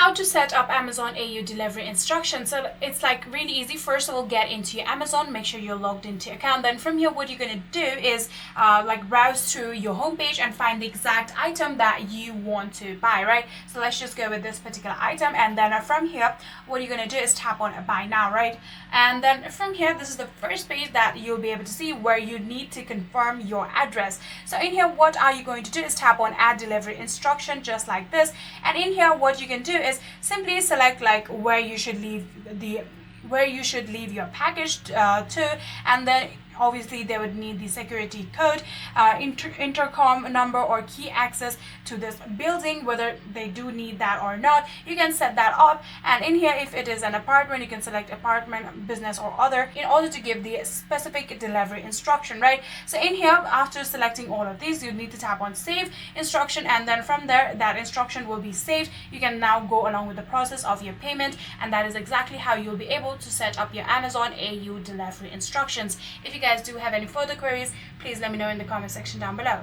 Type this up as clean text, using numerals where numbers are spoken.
how to set up Amazon AU delivery instructions. So it's like really easy. First of all, get into your Amazon, make sure you're logged into your account. Then from here, what you're going to do is like browse through your homepage and find the exact item that you want to buy, right? So let's just go with this particular item, and then from here, what you're going to do is tap on buy now, right? And then from here, this is the first page that you'll be able to see where you need to confirm your address. So in here, what are you going to do is tap on add delivery instruction, just like this. And in here, what you can do is simply select like where you should leave your package to, and then obviously they would need the security code, intercom number or key access to this building, whether they do need that or not. You can set that up, and in here, if it is an apartment, you can select apartment, business or other in order to give the specific delivery instruction, right? So in here, after selecting all of these, you need to tap on save instruction, and then from there that instruction will be saved. You can now go along with the process of your payment, and that is exactly how you'll be able to set up your Amazon AU delivery instructions. If you guys do have any further queries, please let me know in the comment section down below.